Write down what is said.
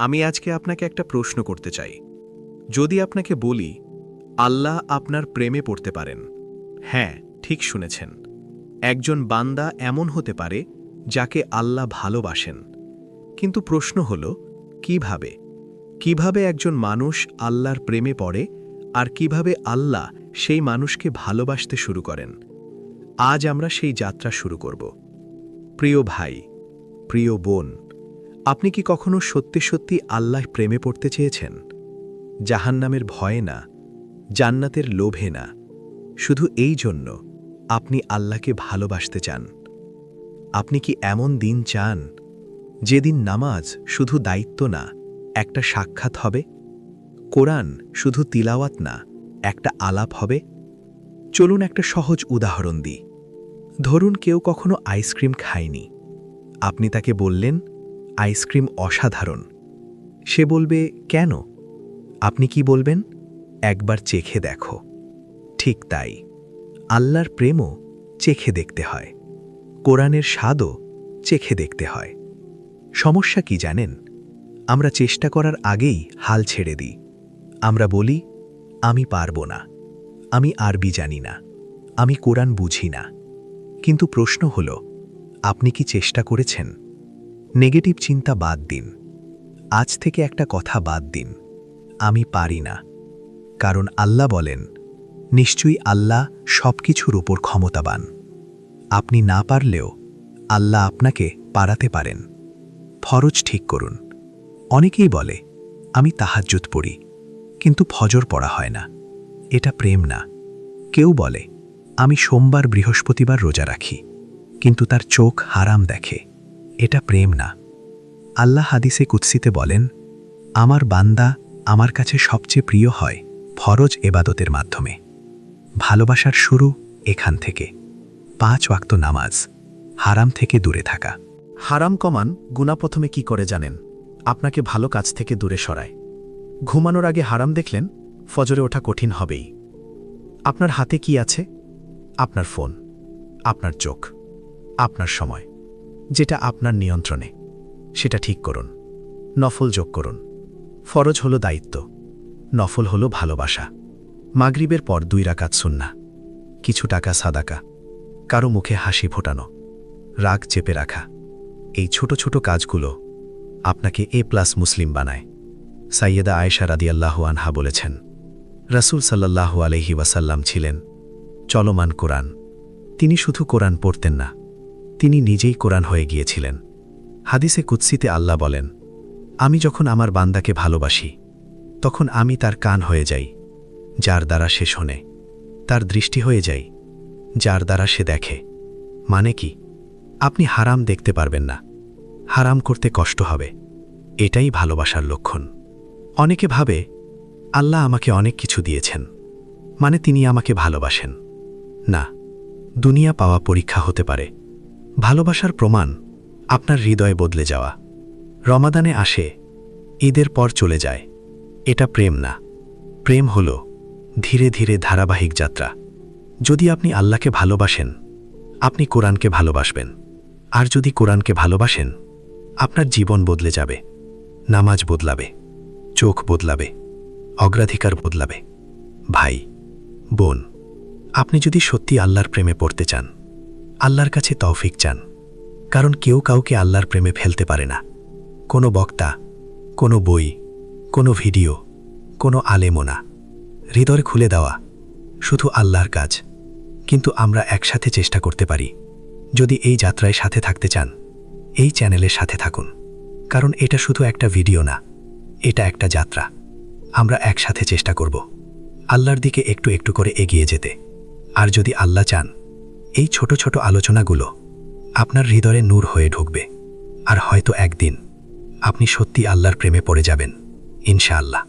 আমি আজকে আপনাকে একটা প্রশ্ন করতে চাই। যদি আপনাকে বলি আল্লাহ আপনার প্রেমে পড়তে পারেন, হ্যাঁ, ঠিক শুনেছেন, একজন বান্দা এমন হতে পারে যাকে আল্লাহ ভালোবাসেন। কিন্তু প্রশ্ন হল কিভাবে কিভাবে একজন মানুষ আল্লাহর প্রেমে পড়ে আর কিভাবে আল্লাহ সেই মানুষকে ভালোবাসতে শুরু করেন। আজ আমরা সেই যাত্রা শুরু করব। প্রিয় ভাই, প্রিয় বোন, আপনি কি কখনো সত্যি সত্যি আল্লাহ প্রেমে পড়তে চেয়েছেন? জাহান্নামের ভয়ে না, জান্নাতের লোভে না, শুধু এই জন্য আপনি আল্লাহকে ভালোবাসতে চান। আপনি কি এমন দিন চান যেদিন নামাজ শুধু দায়িত্ব না, একটা সাক্ষাৎ হবে? কোরআন শুধু তিলাওয়াত না, একটা আলাপ হবে? চলুন একটা সহজ উদাহরণ দিই। ধরুন কেউ কখনো আইসক্রিম খায়নি। আপনি তাকে বললেন আইসক্রিম অসাধারণ। সে বলবে কেন? আপনি কি বলবেন? একবার চেখে দেখো। ঠিক তাই, আল্লাহর প্রেমও চেখে দেখতে হয়, কোরআনের স্বাদও চেখে দেখতে হয়। সমস্যা কি জানেন? আমরা চেষ্টা করার আগেই হাল ছেড়ে দিই। আমরা বলি আমি পারবো না, আমি আরবি জানি না, আমি কোরআন বুঝি না। কিন্তু প্রশ্ন হল, আপনি কি চেষ্টা করেছেন? নেগেটিভ চিন্তা বাদ দিন। আজ থেকে একটা কথা বাদ দিন, আমি পারি না। কারণ আল্লাহ বলেন, নিশ্চয়ই আল্লাহ সবকিছুর উপর ক্ষমতাবান। আপনি না পারলেও আল্লাহ আপনাকে পারাতে পারেন। ফরজ ঠিক করুন। অনেকেই বলে আমি তাহাজ্জুদ পড়ি, কিন্তু ফজর পড়া হয় না। এটা প্রেম না। কেউ বলে আমি সোমবার বৃহস্পতিবার রোজা রাখি, কিন্তু তার চোখ হারাম দেখে। এটা প্রেম না। আল্লাহ হাদিসে কুদসিতে বলেন, আমার বান্দা আমার কাছে সবচেয়ে প্রিয় হয় ফরজ এবাদতের মাধ্যমে। ভালোবাসার শুরু এখান থেকে। 5 ওয়াক্ত নামাজ, হারাম থেকে দূরে থাকা। হারাম কমান গুনাহ প্রথমে কি করে জানেন? আপনাকে ভালো কাজ থেকে দূরে সরায়। ঘুমানোর আগে হারাম দেখলেন, ফজরে ওঠা কঠিন হবেই। আপনার হাতে কি আছে? আপনার ফোন, আপনার চোখ, আপনার সময়। যেটা আপনার নিয়ন্ত্রণে, সেটা ঠিক করুন। নফল যোগ করুন। ফরজ হলো দায়িত্ব, নফল হলো ভালোবাসা। মাগরিবের পর 2 রাকাত সুন্নাহ, কিছু টাকা সাদাকা, কারো মুখে হাসি ফোটানো, রাগ চেপে রাখা। এই ছোট ছোট কাজগুলো আপনাকে A+ মুসলিম বানায়। সাইয়েদা আয়েশা রাদিয়াল্লাহু আনহা বলেছেন, রাসূল সাল্লাল্লাহু আলাইহি ওয়াসাল্লাম ছিলেন চলমান কোরআন। তিনি শুধু কোরআন পড়তেন না, তিনি নিজেই কোরআন হয়ে গিয়েছিলেন। হাদিসে কুদসিতে আল্লাহ বলেন, আমি যখন আমার বান্দাকে ভালোবাসি, তখন আমি তার কান হয়ে যাই, যার দ্বারা সে শোনে, তার দৃষ্টি হয়ে যাই, যার দ্বারা সে দেখে। মানে কি? আপনি হারাম দেখতে পারবেন না, হারাম করতে কষ্ট হবে। এটাই ভালোবাসার লক্ষণ। অনেকে ভাবে আল্লাহ আমাকে অনেক কিছু দিয়েছেন, মানে তিনি আমাকে ভালোবাসেন। না, দুনিয়া পাওয়া পরীক্ষা হতে পারে। ভালোবাসার প্রমাণ আপনার হৃদয় বদলে যাওয়া। রমাদানে আসে, ঈদের পর চলে যায়। এটা প্রেম না। প্রেম হল ধীরে ধীরে ধারাবাহিক যাত্রা। যদি আপনি আল্লাহকে ভালোবাসেন, আপনি কোরআনকে ভালোবাসবেন। আর যদি কোরআনকে ভালোবাসেন, আপনার জীবন বদলে যাবে। নামাজ বদলাবে, চোখ বদলাবে, অগ্রাধিকার বদলাবে। ভাই, বোন, আপনি যদি সত্যি আল্লাহর প্রেমে পড়তে চান, আল্লাহর কাছে তৌফিক চান। কারণ কেউ কাউকে আল্লাহর প্রেমে ফেলতে পারে না। কোনো বক্তা, কোনো বই, কোনো ভিডিও, কোনো আলেমও না। হৃদয় খুলে দেওয়া শুধু আল্লাহর কাজ। কিন্তু আমরা একসাথে চেষ্টা করতে পারি। যদি এই যাত্রায় সাথে থাকতে চান, এই চ্যানেলের সাথে থাকুন। কারণ এটা শুধু একটা ভিডিও না, এটা একটা যাত্রা। আমরা একসাথে চেষ্টা করব আল্লাহর দিকে একটু একটু করে এগিয়ে যেতে। আর যদি আল্লাহ চান, এই ছোট ছোট আলোচনাগুলো আপনার হৃদয়ে নূর হয়ে ঢুকবে। আর হয়তো একদিন আপনি সত্যি আল্লাহর প্রেমে পড়ে যাবেন, ইনশাআল্লাহ।